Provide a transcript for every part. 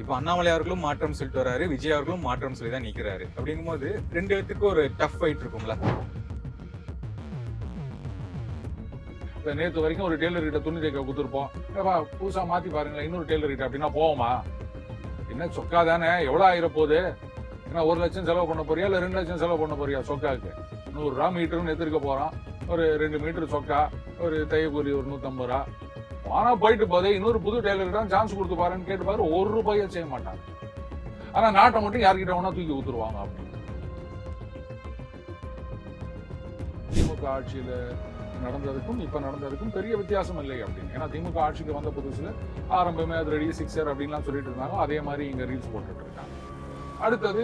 இப்போ அண்ணாமலை அவர்களும் மாற்றம் சொல்லிட்டு வராரு, விஜய் அவர்களும் மாற்றம் சொல்லி தான் நிக்கிறாரு. அப்படிங்கும்போது 2 பேத்துக்கும் ஒரு டஃப் ஃபைட் இருக்கும்ல. நேற்று வரைக்கும் ஒரு டெய்லர் கிட்ட துணி தைக்க கொடுத்துருப்போம். புதுசா மாத்தி பாருங்களேன், இன்னொரு டெய்லர் கிட்ட அப்படின்னா போவோமா? என்ன சொக்கா தானே, எவ்வளவு ஆயிரம் போகுது? ஏன்னா 1 லட்சம் செலவு பண்ண போறியா இல்ல 2 லட்சம் செலவு பண்ண போறியா சொக்காவுக்கு? 100 ரூபா மீட்டர்னு எடுத்துருக்க போறோம். ஒரு 2 மீட்டர் சொக்கா, ஒரு தையக்கூலி ஒரு 150 ரூபா. ஆனா போயிட்டு போதே இன்னொரு புது டெய்லர் தான் சான்ஸ் கொடுத்து பாருன்னு கேட்டு பாரு, 1 ரூபாயை செய்ய மாட்டாங்க. ஆனா நாட்டை மட்டும் யார்கிட்ட வேணா தூக்கி ஊத்துருவாங்க. அப்படின்னு திமுக ஆட்சியில நடந்ததுக்கும் இப்ப நடந்ததுக்கும் பெரிய வித்தியாசம் இல்லை அப்படின்னு. ஏன்னா திமுக ஆட்சிக்கு வந்த புதுசுல ஆரம்பமே அது ரெடி சிக்ஸர் அப்படின்லாம் சொல்லிட்டு இருந்தாங்க. அதே மாதிரி இங்க ரீல்ஸ் போட்டுட்டு இருக்காங்க. அடுத்தது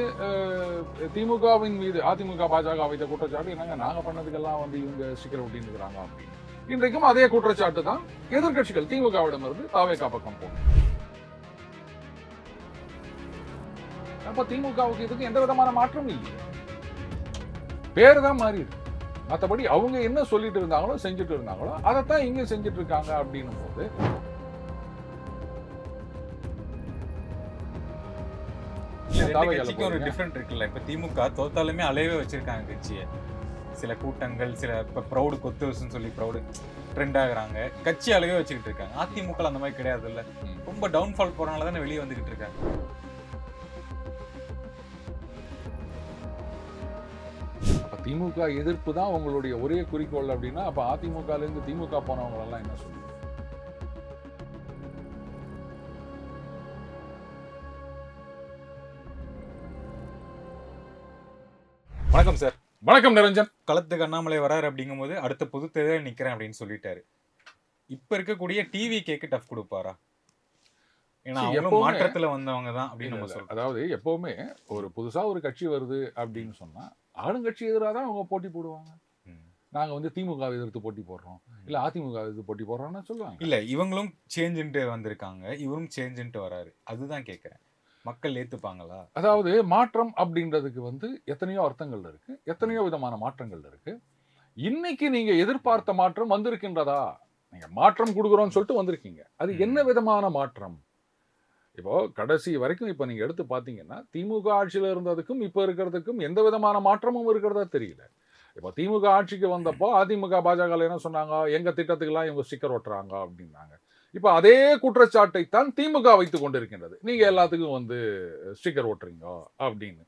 திமுகவின் மீது அதிமுக பாஜக வைத்த குற்றச்சாட்டு என்னங்க, நாங்க பண்ணதுக்கெல்லாம் இவங்க ஸ்டிக்கர் ஒட்டின்னு இருக்கிறாங்க அப்படின்னு. இன்றைக்கும் அதே குற்றச்சாட்டு தான் எதிர்கட்சிகள் திமுகவிடம் இருந்து தாவேகா பக்கம் போகும். அப்ப திமுகவுக்கு இதுக்கு எந்த விதமான மாற்றம் இல்லை, பேர் தான் மாறி இருக்கு. மற்றபடி அவங்க என்ன சொல்லிட்டு இருந்தாங்களோ செஞ்சுட்டு இருந்தாங்களோ அதைத்தான் இங்க செஞ்சுட்டு இருக்காங்க. அப்படின்னும் போது கட்சிக்கு ஒரு டிஃபரெண்ட் இருக்குல்ல. இப்ப திமுக தோத்தாலுமே அலையவே வச்சிருக்காங்க கட்சியை. சில கூட்டங்கள், சில இப்ப ப்ரௌடு கொத்துவசுன்னு சொல்லி ப்ரௌடு ட்ரெண்ட் ஆகுறாங்க, கட்சி அழகவே வச்சுக்கிட்டு இருக்காங்க. அதிமுக அந்த மாதிரி கிடையாது இல்ல, ரொம்ப டவுன்ஃபால் போறனால தானே வெளியே வந்துகிட்டு இருக்காங்க. அப்ப திமுக எதிர்ப்பு தான் உங்களுடைய ஒரே குறிக்கோள் அப்படின்னா, அப்ப அதிமுக இருந்து திமுக போனவங்க எல்லாம் என்ன சொல்லுவாங்க? வணக்கம் சார். வணக்கம் நிரஞ்சன். களத்துக்கு அண்ணாமலை வராரு அப்படிங்கும் போது அடுத்த பொது தேர்தல் நிக்கிறேன் அப்படின்னு சொல்லிட்டாரு. இப்ப இருக்கக்கூடிய டிவி கேக்கு டஃப் கொடுப்பாரா? ஏன்னா அவங்களும் மாற்றத்துல வந்தவங்க தான் அப்படின்னு நம்ம சொல்றோம். அதாவது எப்பவுமே ஒரு புதுசா ஒரு கட்சி வருது அப்படின்னு சொன்னா ஆளுங்கட்சி எதிராக தான் அவங்க போட்டி போடுவாங்க. நாங்க திமுக எதிர்த்து போட்டி போடுறோம், இல்ல அதிமுக எதிர்த்து போட்டி போடுறோம்னு சொல்லுவாங்க. இல்ல இவங்களும் சேஞ்சுன்ட்டு வந்திருக்காங்க, இவரும் சேஞ்சுன்ட்டு வராரு. அதுதான் கேட்கிறேன், மக்கள் ஏத்துப்பாங்களா? அதாவது மாற்றம் அப்படின்றதுக்கு எத்தனையோ அர்த்தங்கள் இருக்கு, எத்தனையோ விதமான மாற்றங்கள் இருக்கு. இன்னைக்கு நீங்க எதிர்பார்த்த மாற்றம் வந்திருக்கின்றதா? நீங்க மாற்றம் கொடுக்குறோம்னு சொல்லிட்டு வந்திருக்கீங்க, அது என்ன விதமான மாற்றம்? இப்போ கடைசி வரைக்கும் இப்ப நீங்க எடுத்து பாத்தீங்கன்னா திமுக ஆட்சியில இருந்ததுக்கும் இப்ப இருக்கிறதுக்கும் எந்த விதமான மாற்றமும் இருக்கிறதா தெரியல. இப்போ திமுக ஆட்சிக்கு வந்தப்போ அதிமுக பாஜக என்ன சொன்னாங்க, எங்க திட்டத்துக்கெல்லாம் இவங்க ஸ்டிக்கர் ஒட்டுறாங்க அப்படின்னாங்க. இப்ப அதே குற்றச்சாட்டை தான் திமுக வைத்துக் கொண்டிருக்கின்றது, நீங்க எல்லாத்துக்கும் ஸ்டிக்கர் ஓட்டுறீங்க அப்படின்னு.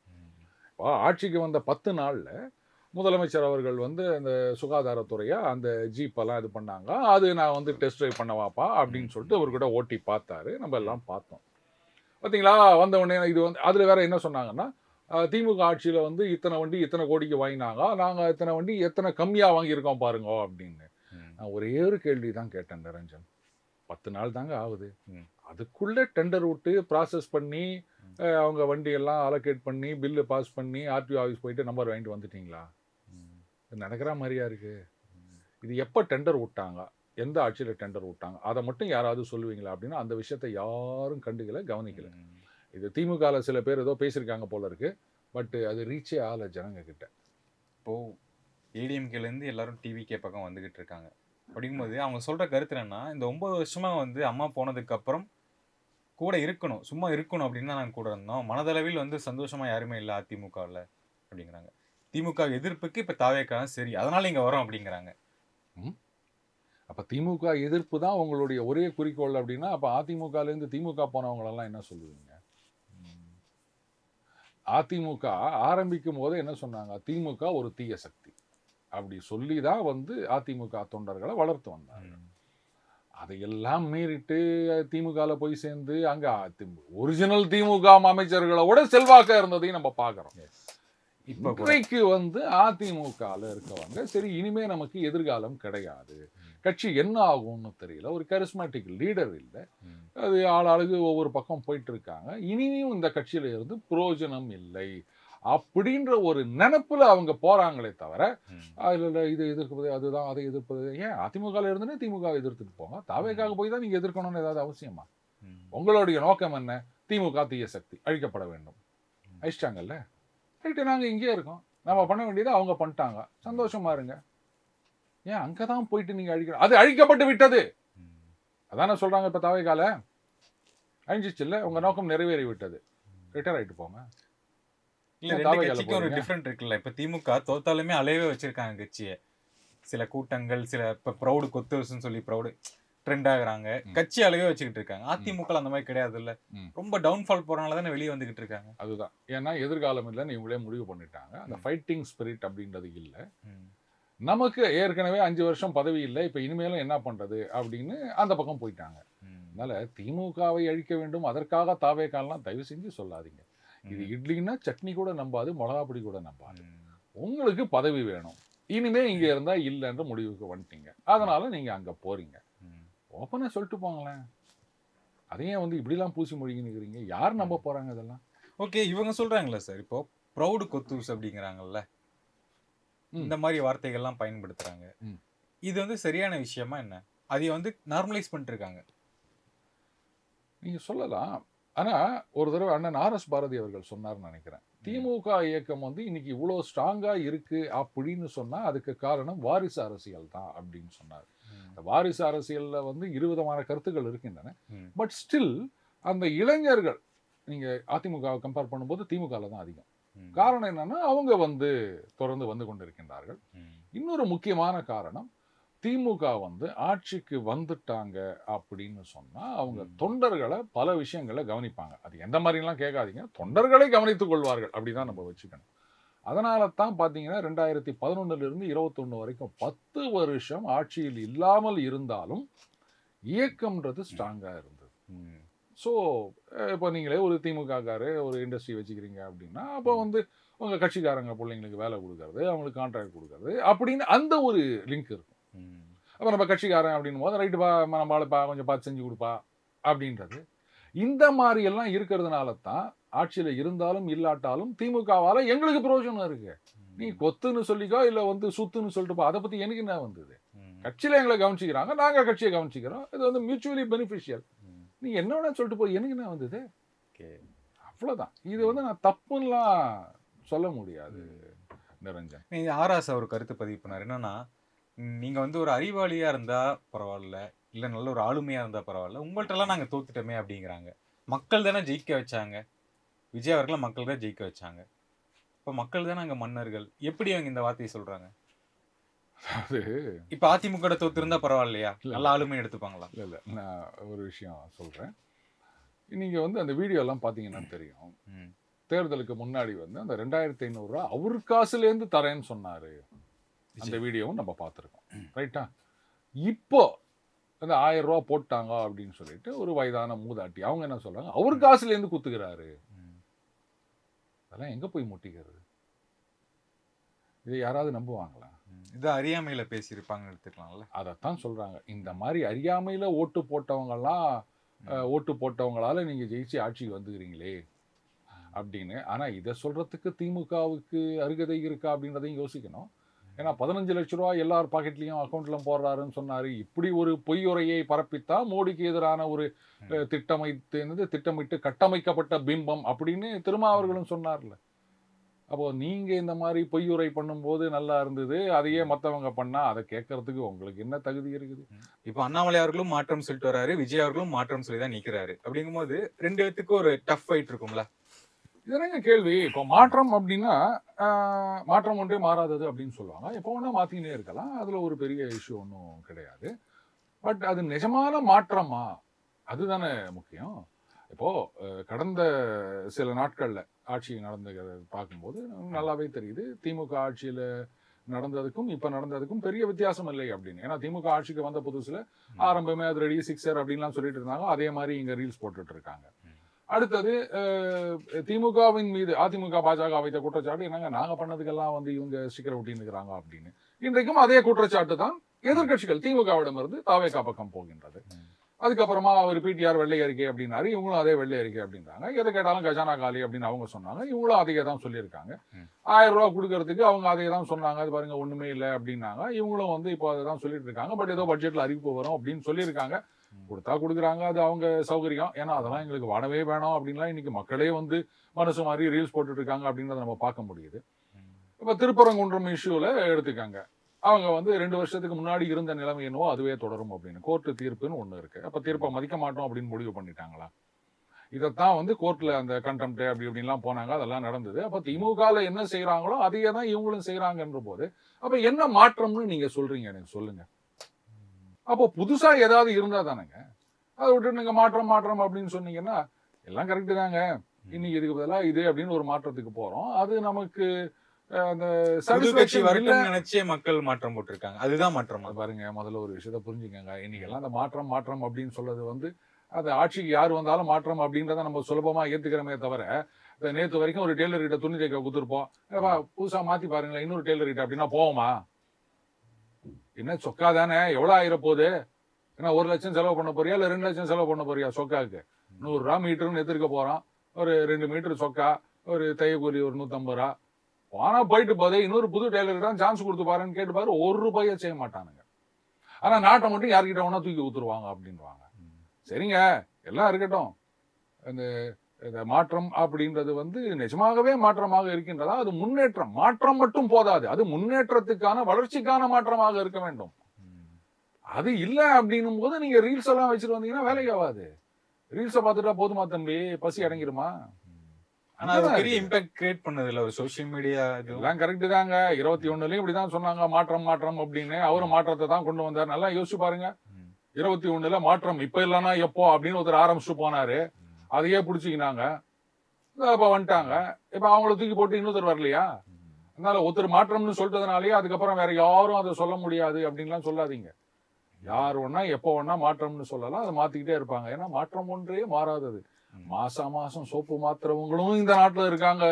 இப்போ ஆட்சிக்கு வந்த 10 நாள்ல முதலமைச்சர் அவர்கள் அந்த சுகாதாரத்துறையா அந்த ஜீப் எல்லாம் இது பண்ணாங்க. அது நான் டெஸ்ட் ட்ரைவ் பண்ணவாப்பா அப்படின்னு சொல்லிட்டு அவர்கிட்ட ஓட்டி பார்த்தாரு. நம்ம எல்லாம் பார்த்தோம். பார்த்தீங்களா? வந்த உடனே இது அதுல வேற என்ன சொன்னாங்கன்னா, திமுக ஆட்சியில இத்தனை வண்டி இத்தனை கோடிக்கு வாங்கினாங்க, நாங்க இத்தனை வண்டி எத்தனை கம்மியா வாங்கியிருக்கோம் பாருங்க அப்படின்னு. நான் ஒரே ஒரு கேள்வி தான் கேட்டேன் நிரஞ்சன். 10 நாள் தாங்க ஆகுது, அதுக்குள்ள டெண்டர் விட்டு ப்ராசஸ் பண்ணி அவங்க வண்டியெல்லாம் அலோகேட் பண்ணி பில்லு பாஸ் பண்ணி ஆர்டிஓ ஆஃபீஸ் போயிட்டு நம்பர் வாங்கிட்டு வந்துட்டீங்களா? நடக்கிற மாதிரியா இருக்கு. இது எப்போ டெண்டர் விட்டாங்க, எந்த ஆட்சியில டெண்டர் விட்டாங்க, அதை மட்டும் யாராவது சொல்லுவீங்களா அப்படின்னா அந்த விஷயத்தை யாரும் கண்டுக்கல, கவனிக்கல. இது திமுகல சில பேர் ஏதோ பேசியிருக்காங்க போல இருக்கு, பட் அது ரீச்சே ஆகல ஜனங்க கிட்ட. இப்போ ஏடிஎம்கேல இருந்து எல்லாரும் டிவிகே பக்கம் வந்துகிட்டு இருக்காங்க. அப்படிங்கும்போது அவங்க சொல்ற கருத்து என்னன்னா, இந்த 9 வருஷமா அம்மா போனதுக்கு அப்புறம் கூட இருக்கணும், சும்மா இருக்கணும் அப்படின்னு தான் நாங்கள் கூட இருந்தோம். மனதளவில் சந்தோஷமா யாருமே இல்லை அதிமுகவில் அப்படிங்கிறாங்க. திமுக எதிர்ப்புக்கு இப்ப தாவேகா சரி, அதனால இங்க வரோம் அப்படிங்கிறாங்க. அப்ப திமுக எதிர்ப்பு தான் உங்களுடைய ஒரே குறிக்கோள் அப்படின்னா, அப்ப அதிமுகல இருந்து திமுக போனவங்க எல்லாம் என்ன சொல்லுவீங்க? அதிமுக ஆரம்பிக்கும் போது என்ன சொன்னாங்க, திமுக ஒரு தீய சக்தி அப்படி சொல்லிதான் அதிமுக தொண்டர்களை வளர்த்து வந்தாங்க. அதையெல்லாம் மீறிட்டு திமுகல போய் சேர்ந்து அங்க ஒரிஜினல் திமுக அமைச்சர்களோட செல்வாக்கா இருந்ததையும் நம்ம பாக்குறோம். இன்றைக்கு அதிமுகல இருக்கவங்க சரி, இனிமே நமக்கு எதிர்காலம் கிடையாது, கட்சி என்ன ஆகும்னு தெரியல, ஒரு கரிஸ்மேட்டிக் லீடர் இல்லை, அது ஆளாளுக்கு ஒவ்வொரு பக்கம் போயிட்டு இருக்காங்க, இனியும் இந்த கட்சியில இருந்து பிரயோஜனம் இல்லை அப்படின்ற ஒரு நினைப்புல அவங்க போறாங்களே தவிர அதுல இது எதிர்ப்பது அதுதான் அதை எதிர்ப்பது. ஏன் அதிமுகல இருந்துன்னு திமுக எதிர்த்துட்டு போங்க, தாவேக்காக போய் தான் நீங்க எதிர்க்கணும்னு ஏதாவது அவசியமா? உங்களுடைய நோக்கம் என்ன? திமுக தீய சக்தி அழிக்கப்பட வேண்டும், அழிச்சிட்டாங்கல்ல, ரைட்டு, நாங்க இங்கே இருக்கோம், நம்ம பண்ண வேண்டியதை அவங்க பண்ணிட்டாங்க, சந்தோஷமா இருங்க. ஏன் அங்கதான் போயிட்டு நீங்க அழிக்கணும்? அது அழிக்கப்பட்டு விட்டது, அதான சொல்றாங்க இப்ப தாவேக்கால. அழிஞ்சிச்சு இல்ல, உங்க நோக்கம் நிறைவேறி விட்டது, ரிட்டையர் ஆயிட்டு போங்க. இல்ல ஏன் 2 தாவேக்கால கட்சிக்கும் ஒரு போறீங்க? டிஃபரெண்ட் இருக்குல்ல. இப்ப திமுக தோத்தாலுமே அலையவே வச்சிருக்காங்க கட்சிய. சில கூட்டங்கள், சில இப்ப ப்ரௌடு கொத்தரசுன்னு சொல்லி ப்ரௌடு ட்ரெண்ட் ஆகுறாங்க. ம். கட்சி அலையவே வச்சுக்கிட்டு இருக்காங்க. ம். அதிமுகல அந்த மாரி கிடையாதுல்ல. ம். ரொம்ப டவுன்ஃபால் போறனால தானே வெளிய வந்துகிட்டு இருக்காங்க. அதுதான். ஏன்னா எதிர்காலம் இல்லைன்னு இவங்களே முடிவு பண்ணிட்டாங்க. அந்த ம். ஃபைட்டிங் ஸ்பிரிட் அப்படின்றது இல்ல. ம். நமக்கு ஏற்கனவே 5 வருஷம் பதவி இல்ல. இப்ப இனிமேலும் என்ன பண்றது அப்படின்னு அந்த பக்கம் போயிட்டாங்க. ம். அதனால திமுகவை அழிக்க வேண்டும், அதற்காக தாவேக்கால்லாம் தயவு செஞ்சு சொல்லாதீங்க. இது ம். இட்லின்னா சட்னி கூட நம்பாது, மிளகா பொடி கூட நம்பாது. ம். உங்களுக்கு பதவி வேணும். இனிமே இங்க இருந்தா இல்லன்ற முடிவுக்கு வந்துட்டீங்க. அதனால நீங்க அங்க போறீங்க. ம். ஓப்பனா சொல்லிட்டு போங்களேன். அதையும் வந்து இப்படிலாம் பூசி மொழிகின்னு இருக்கிறீங்க. யார் நம்ப போறாங்க இதெல்லாம்? ஓகே. இவங்க சொல்றாங்கல்ல சார். இப்போ ப்ரௌடு கொத்தூஸ் அப்படிங்கிறாங்கல்ல. ம். இந்த மாரி வார்த்தைகள்லாம் பயன்படுத்துறாங்க. ம். இது வந்து சரியான விஷயமா என்ன? அதை வந்து நார்மலைஸ் பண்ணிட்டுருக்காங்க. நீங்க சொல்லலாம். ஆனா, ஒரு தடவ அண்ணன் ஆர்.எஸ். பாரதி அவர்கள் சொன்னார்ன்னு நெனைக்கிறேன். திமுக இயக்கம் வந்து இன்னைக்கு இவ்ளோ ஸ்ட்ராங்கா இருக்கு அப்படின்னு சொன்னா, அதுக்கு காரணம் வாரிசு அரசியல் தான் அப்படின்னு சொன்னார். ம். இந்த வாரிசு அரசியல்ல வந்து இருவிதமான கருத்துக்கள் இருக்கின்றன. ம். பட் ஸ்டில் அந்த இளைஞர்கள் நீங்க அதிமுகவை கம்பேர் பண்ணும்போது திமுகல தான் அதிகம். ம். காரணம் என்னன்னா, அவங்க வந்து தொடர்ந்து வந்து கொண்டிருக்கின்றார்கள். ம். இன்னொரு முக்கியமான காரணம், திமுக வந்து ஆட்சிக்கு வந்துட்டாங்க அப்படின்னு சொன்னா, அவங்க ம். தொண்டர்கள பல விஷயங்கள கவனிப்பாங்க. அது எந்த மாரிலாம் கேட்காதீங்க. தொண்டர்களை கவனித்துக் கொள்வார்கள். அப்படிதான் நம்ம வச்சுக்கணும். அதனால தான் பார்த்தீங்கன்னா, 2011லிருந்து 21 வரைக்கும் 10 வருஷம் ஆட்சியில் இல்லாமல் இருந்தாலும், இயக்கம்ன்றது ஸ்ட்ராங்கா இருந்தது. ம். ஸோ, இப்போ நீங்களே ஒரு திமுககாரு ஒரு இண்டஸ்ட்ரி வச்சுக்கிறீங்க அப்படின்னா, அப்போ வந்து உங்க கட்சிக்காரங்க புள்ளைங்களுக்கு வேலை குடுக்கறது, அவங்களுக்கு கான்ட்ராக்ட் குடுக்கறது, அப்படின்னு அந்த ஒரு லிங்க் இருக்கும். ம். அப்ப நம்ம கட்சிக்காரன் அப்படின்னும்போது, ரைட்டுப்பா நம்ம ஆளுப்பா கொஞ்சம் பார்த்து செஞ்சு குடுப்பா அப்படின்றது. இந்த மாரி எல்லாம் இருக்கிறதுனால தான், ஆட்சியில இருந்தாலும் இல்லாட்டாலும் திமுகவால எங்களுக்கு பிரயோஜனம் இருக்கு. நீ ம். கொத்துன்னு சொல்லிக்கோ, இல்ல வந்து சுத்துன்னு சொல்லிட்டு போ. அத பத்தி எனக்கு என்ன வந்தது? ம். கட்சியில எங்கள கவனிச்சுக்கிறாங்க. நாங்க கட்சிய கவனிச்சுக்கிறோம். இது வந்து மியூச்சுவலி பெனிஃபிஷியல். ம். நீ என்ன வேணா சொல்லிட்டு போ. எனக்கு என்ன வந்தது? ஓகே. அவ்வளோதான். இது வந்து நான் தப்புன்னுலாம் சொல்ல முடியாது நிரஞ்சன். ஆர்.எஸ். அவர் கருத்து பதிவு பண்ணாரு. என்னன்னா, நீங்க வந்து ஒரு அறிவாளியா இருந்தா பரவால்ல. இல்ல நல்ல ஒரு ஆளுமையா இருந்தா பரவால்ல. உங்கள்ட்டலாம் நாங்க தோத்துட்டோமே அப்படிங்கிறாங்க. மக்கள் தானே ஜெயிக்க வச்சாங்க. விஜய் அவர்கள மக்கள் தான் ஜெயிக்க வச்சாங்க. இப்ப மக்கள் தானே அங்க மன்னர்கள். எப்படி அவங்க இந்த வார்த்தைய சொல்றாங்க? அது இப்ப அதிமுக தோத்திருந்தா பரவால்லையா? இல்ல, நல்ல ஆளுமை எடுத்துப்பாங்களா? இல்ல. நான் ஒரு விஷயம் சொல்றேன். நீங்க வந்து அந்த வீடியோலாம் பார்த்தீங்கன்னா தெரியும். ம். தேர்தலுக்கு முன்னாடி வந்து அந்த ரூ. 2500 அவர் காசுலேருந்து தரேன்னு சொன்னாரு. அந்த விஜய். வீடியோவும் நம்ம பார்த்துருக்கோம். ரைட்டா? இப்போ அந்த ரூ. 1000 போட்டாங்க அப்படின்னு சொல்லிட்டு ஒரு வயதான மூதாட்டி அவங்க என்ன சொல்றாங்க? அவர் காசுலேருந்து குத்துக்கிறாரு. ம். அதெல்லாம் எங்க போய் முட்டிக்கிறது? இதை யாராவது நம்புவாங்களா? ம். இது அறியாமையில பேசியிருப்பாங்கன்னு எடுத்துக்கலாம்ல. அதத்தான் சொல்றாங்க. இந்த மாரி அறியாமையில ஓட்டு போட்டவங்கலாம் ஓட்டு போட்டவங்களால நீங்க ஜெயிச்சு ஆட்சிக்கு வந்துக்கிறீங்களே அப்படின்னு. ஆனா இத சொல்றதுக்கு திமுகவுக்கு அருகதை இருக்கா அப்படின்றதையும் யோசிக்கணும். ஏன்னா 15 லட்ச ரூபாய் எல்லார் பாக்கெட்லயும் அக்கவுண்ட்ல போடுறாருன்னு சொன்னாரு. இப்படி ஒரு பொய்யுரையை பரப்பித்தான் மோடிக்கு எதிரான ஒரு திட்டமிட்டு கட்டமைக்கப்பட்ட பிம்பம் அப்படின்னு திருமாவர்களும் சொன்னார்ல. அப்போ நீங்க இந்த மாதிரி பொய்யுரை பண்ணும்போது நல்லா இருந்தது. அதையே மத்தவங்க பண்ணா அத கேட்கறதுக்கு உங்களுக்கு என்ன தகுதி இருக்குது? இப்ப அண்ணாமலை அவர்களும் மாற்றம் சொல்லிட்டு வராரு. விஜய் அவர்களும் மாற்றம் சொல்லி தான் நிக்கிறாரு. அப்படிங்கும்போது 2 பேத்துக்கும் ஒரு டஃப் ஃபைட் இருக்கும்ல. இது என்னங்க கேள்வி? இப்போ மாற்றம் அப்படின்னா, மாற்றம் ஒன்றே மாறாதது அப்படின்னு சொல்லுவாங்க. எப்போ வேணா மாத்திக்கினே இருக்கலாம். அதுல ஒரு பெரிய இஷ்யூ ஒண்ணும் கிடையாது. பட் அது நிஜமான மாற்றமா? அதுதானே முக்கியம். இப்போ கடந்த சில நாட்கள்ல ஆட்சி நடந்தத பார்க்கும்போது நல்லாவே தெரியுது. திமுக ஆட்சியில நடந்ததுக்கும், இப்ப நடந்ததுக்கும் பெரிய வித்தியாசம் இல்லை அப்படின்னு. ஏன்னா திமுக ஆட்சிக்கு வந்த புதுசுல ஆரம்பமே அது ரெடி சிக்ஸர் அப்படின்லாம் சொல்லிட்டு இருந்தாங்க. அதே மாதிரி இங்க ரீல்ஸ் போட்டுட்டு இருக்காங்க. அடுத்தது திமுகவின் மீது அதிமுக, பாஜக வைத்த குற்றச்சாட்டு என்னங்க நாங்க பண்ணதுக்கெல்லாம் வந்து இவங்க ஸ்டிக்கர் ஒட்டின்னு இருக்கிறாங்க அப்படின்னு. இன்றைக்கும் அதே குற்றச்சாட்டு தான் எதிர்க்கட்சிகள் திமுகவிடமிருந்து தாவேகா பக்கம் போகின்றது. அதுக்கப்புறமா அவர் பிடிஆர் வெள்ளை அறிக்கை அப்படின்னாரு. இவங்களும் அதே வெள்ளை அறிக்கை அப்படின்றாங்க. எதை கேட்டாலும் கஜானா காலி அப்படின்னு அவங்க சொன்னாங்க. இவங்களும் அதையே தான் சொல்லியிருக்காங்க. 1000 ரூபாய் கொடுக்கறதுக்கு அவங்க அதே தான் சொன்னாங்க. அது பாருங்க ஒண்ணுமே இல்லை அப்படின்னாங்க. இவங்களும் வந்து இப்போ அதை தான் சொல்லிட்டு இருக்காங்க. பட் ஏதோ பட்ஜெட்ல அறிவிப்பு வரும் அப்படின்னு சொல்லியிருக்காங்க. கொடுத்தா கொடுக்குறாங்க. அது அவங்க சௌகரியம். ஏன்னா அதெல்லாம் எங்களுக்கு வாடவே வேணாம் அப்படின்லாம் இன்னைக்கு மக்களே வந்து மனசு மாதிரி ரீல்ஸ் போட்டுட்டு இருக்காங்க அப்படின்றத நம்ம பார்க்க முடியுது. இப்ப திருப்பரங்குன்றம் இஷ்யூல எடுத்துக்காங்க. அவங்க வந்து 2 வருஷத்துக்கு முன்னாடி இருந்த நிலைமை என்னவோ அதுவே தொடரும் அப்படின்னு கோர்ட்டு தீர்ப்புன்னு ஒண்ணு இருக்கு. அப்ப தீர்ப்பை மதிக்க மாட்டோம் அப்படின்னு முடிவு பண்ணிட்டாங்களா? இதைத்தான் வந்து கோர்ட்ல அந்த கண்டெம்ட் அப்படி இப்படின்லாம் போனாங்க, அதெல்லாம் நடந்தது. அப்ப திமுகல என்ன செய்யறாங்களோ அதையே தான் இவங்களும் செய்யறாங்கன்ற போது அப்ப என்ன மாற்றம்னு நீங்க சொல்றீங்க, எனக்கு சொல்லுங்க. அப்போ புதுசா ஏதாவது இருந்தா தானேங்க. அதை விட்டு நீங்க மாற்றம் மாற்றம் அப்படின்னு சொன்னீங்கன்னா எல்லாம் கரெக்டு தாங்க, இன்னைக்கு இதுக்கு பதிலா இது அப்படின்னு ஒரு மாற்றத்துக்கு போறோம். அது நமக்கு அந்த புது கட்சி satisfaction இல்ல. வரட்டும்னு நினைச்சே மக்கள் மாற்றம் போட்டிருக்காங்க. அதுதான் மாற்றமா? அது பாருங்க, முதல்ல ஒரு விஷயத்த புரிஞ்சுக்கங்க. இன்னைக்கு எல்லாம் அந்த மாற்றம் மாற்றம் அப்படின்னு சொல்றது வந்து அது ஆட்சிக்கு யார் வந்தாலும் மாற்றம் அப்படின்றத நம்ம சுலபமா ஏத்துக்கிறோமே தவிர, இப்ப நேத்து வரைக்கும் ஒரு டெய்லர் கிட்ட துணி தைக்க கொடுத்துருப்போம், ஏப்பா புதுசா மாத்தி பாருங்களேன் இன்னொரு டெய்லர் கிட்ட அப்படின்னா போவோமா? என்ன சொக்கா தானே, எவ்வளவு ஆயிர போகுது? ஏன்னா 1 லட்சம் செலவு பண்ண போறியா இல்ல 2 லட்சம் செலவு பண்ண போறியா சொக்காவுக்கு? 100 ரூபா மீட்டர்னு எடுத்துக்க போறோம், ஒரு 2 மீட்டர் சொக்கா, ஒரு தைய கூலி ஒரு 150 ரூபா. போனா போயிட்டு போதே இன்னொரு புது டெய்லருக்கு தான் சான்ஸ் கொடுத்து பாருன்னு கேட்டு பாரு, 1 ரூபாயை செய்ய மாட்டானுங்க. ஆனா நாட்டை மட்டும் யார்கிட்ட வேணா தூக்கி ஊத்துருவாங்க அப்படின்வாங்க. சரிங்க, எல்லாம் இருக்கட்டும். இந்த மாற்றம் அப்படின்றது வந்து நிஜமாகவே மாற்றமாக இருக்கின்றதா? அது முன்னேற்றம். மாற்றம் மட்டும் போதாது, அது முன்னேற்றத்துக்கான வளர்ச்சிக்கான மாற்றமாக இருக்க வேண்டும். அது இல்ல அப்படின்னும் போது நீங்க ரீல்ஸ் எல்லாம் வச்சுட்டு வந்தீங்கன்னா வேலைக்கு ஆகாது. ரீல்ஸை பார்த்துட்டா போதுமா தம்பி, பசி அடங்கிடுமா? ஆனா அது பெரிய இம்பாக்ட் கிரியேட் பண்ணது இல்ல ஒரு சோசியல் மீடியா. எல்லாம் கரெக்ட் தாங்க. 21லயும் இப்படிதான் சொன்னாங்க மாற்றம் மாற்றம் அப்படின்னு. அவரும் மாற்றத்தை தான் கொண்டு வந்தார். நல்லா யோசிச்சு பாருங்க. 21ல மாற்றம் இப்ப இல்லைன்னா எப்போ அப்படின்னு ஒருத்தர் ஆரம்பிச்சுட்டு போனாரு, அதையே பிடிச்சிக்கினாங்க. இப்ப வந்துட்டாங்க. இப்ப அவங்கள தூக்கி போட்டு இன்னொருத்தர் வரலையா? அதனால ஒருத்தர் மாற்றம்னு சொல்லிட்டதுனாலயே அதுக்கப்புறம் வேற யாரும் அதை சொல்ல முடியாது அப்படின்லாம் சொல்லாதீங்க. யார் வேணா எப்போ வேணா மாற்றம்னு சொல்லலாம், அதை மாத்திக்கிட்டே இருப்பாங்க. ஏன்னா மாற்றம் ஒன்றே மாறாதது. மாசம் சோப்பு மாத்துறவங்களும் இந்த நாட்டுல இருக்காங்க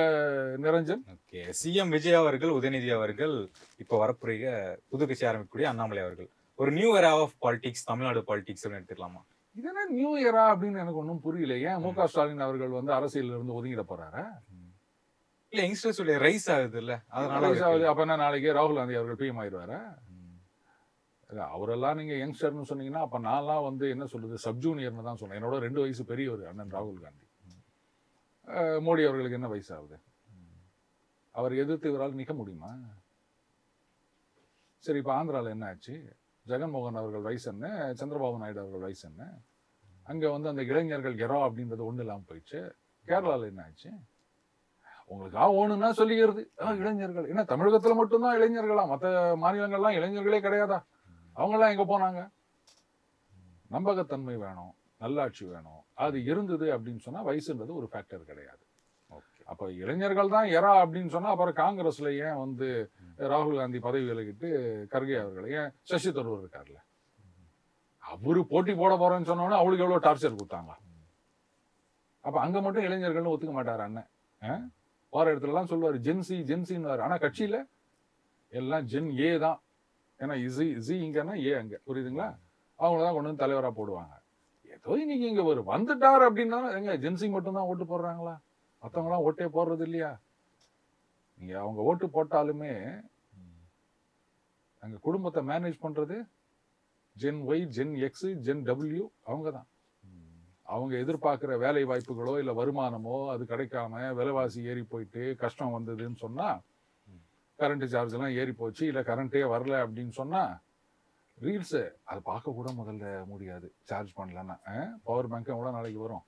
நிரஞ்சன். ஓகே, சிஎம் விஜய் அவர்கள், உதயநிதி அவர்கள் இப்ப வரப்புரிய புது கட்சி ஆரம்பிக்கக்கூடிய அண்ணாமலை அவர்கள் ஒரு new era of politics, Tamil Nadu politics எடுத்துக்கலாமா? இது என்ன நியூ இயரா அப்படின்னு எனக்கு ஒன்றும் புரியல. ஏன் மு.க. ஸ்டாலின் அவர்கள் வந்து அரசியல் இருந்து ஒதுங்கிட போறாரா? இல்ல, யங்ஸ்டர்ஸ் ரைஸ் ஆகுது இல்ல, அதனால ரைஸ் ஆகுது. அப்ப என்ன நாளைக்கு ராகுல் காந்தி அவர்கள் பிஎம் ஆயிடுவாரா? அவரெல்லாம் நீங்க யங்ஸ்டர்னு சொன்னீங்கன்னா அப்ப நான்லாம் வந்து என்ன சொல்றது, சப்ஜூனியர்னு தான் சொன்னேன். என்னோட 2 வயசு பெரியவர் அண்ணன் ராகுல் காந்தி. மோடி அவர்களுக்கு என்ன வயசு ஆகுது? அவர் எதிர்த்து இவரால் நிக்க முடியுமா? சரி, இப்ப ஆந்திரால என்ன ஆச்சு? ஜெகன்மோகன் அவர்கள் வயசு என்ன, சந்திரபாபு நாயுடு அவர்கள் வயசு என்ன? அங்க வந்து அந்த இளைஞர்கள் எரா அப்படின்றது ஒண்ணு இல்லாம போயிடுச்சு. கேரளால என்ன ஆச்சு? உங்களுக்கா ஓணுன்னா சொல்லிக்கிறது இளைஞர்கள். என்ன தமிழகத்துல மட்டும்தான் இளைஞர்களா? மற்ற மாநிலங்கள்லாம் இளைஞர்களே கிடையாதா? அவங்கெல்லாம் எங்க போனாங்க? நம்பகத்தன்மை வேணும், நல்லாட்சி வேணும். அது இருந்தது அப்படின்னு சொன்னா வயசுன்றது ஒரு ஃபேக்டர் கிடையாது. அப்ப இளைஞர்கள் தான் எரா அப்படின்னு சொன்னா அப்புறம் காங்கிரஸ்ல ஏன் வந்து ராகுல் காந்தி பதவி விலகிட்டு கர்கே அவர்களை, ஏன் சசி தரூர் இருக்காருல்ல, அவரு போட்டி போட போறேன்னு சொன்னோன்னா அவளுக்கு எவ்வளவு டார்ச்சர் கொடுத்தாங்க. அப்ப அங்க மட்டும் இளைஞர்கள்னு ஒத்துக்க மாட்டாரு அண்ணன். போற இடத்துல எல்லாம் சொல்லுவாரு ஜென்சி ஜென்சின்னு. ஆனா கட்சியில எல்லாம் ஜென் ஏ தான். ஏன்னா இசி இங்கன்னா ஏ அங்க, புரியுதுங்களா? அவங்களதான் கொண்டு வந்து தலைவரா போடுவாங்க. ஏதோ இன்னைக்கு இங்க ஒரு வந்துட்டார் அப்படின்னா எங்க ஜென்சி மட்டும் தான் ஓட்டு போடுறாங்களா? மற்றவங்க எல்லாம் ஓட்டே போடுறது இல்லையா? நீங்க அவங்க ஓட்டு போட்டாலுமே அங்க குடும்பத்தை மேனேஜ் பண்றது gen Y, gen X, gen W அவங்க தான். அவங்க எதிர்பார்க்கிற வேலை வாய்ப்புகளோ இல்ல வருமானமோ அது கிடைக்காம விலைவாசி ஏறி போயிட்டு கஷ்டம் வந்ததுன்னு சொன்னா, கரண்ட் சார்ஜ் எல்லாம் ஏறி போச்சு, இல்ல கரண்டே வரல அப்படின்னு சொன்னா ரீல்ஸ் அதை பார்க்க கூட முதல்ல முடியாது சார்ஜ் பண்ணலன்னா. பவர் பேங்க் எவ்வளவு நாளைக்கு வரும்?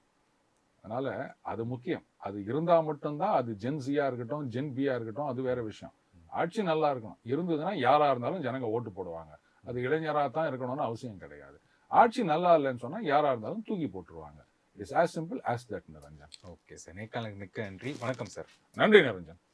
அதனால அது முக்கியம். அது இருந்தா மட்டும்தான். அது ஜென் சியா இருக்கட்டும், ஜென் பியா இருக்கட்டும், அது வேற விஷயம். ஆட்சி நல்லா இருக்கணும். இருந்ததுன்னா யாரா இருந்தாலும் ஜனங்க ஓட்டு போடுவாங்க. அது இளைஞராக தான் இருக்கணும்னு அவசியம் கிடையாது. ஆட்சி நல்லா இல்லைன்னு சொன்னா யாரா இருந்தாலும் தூக்கி போட்டுருவாங்க. It's as simple as that, Niranjan. Okay sir, நேர்காணலுக்கு மிக்க நன்றி. வணக்கம் சார். நன்றி நிரஞ்சன்.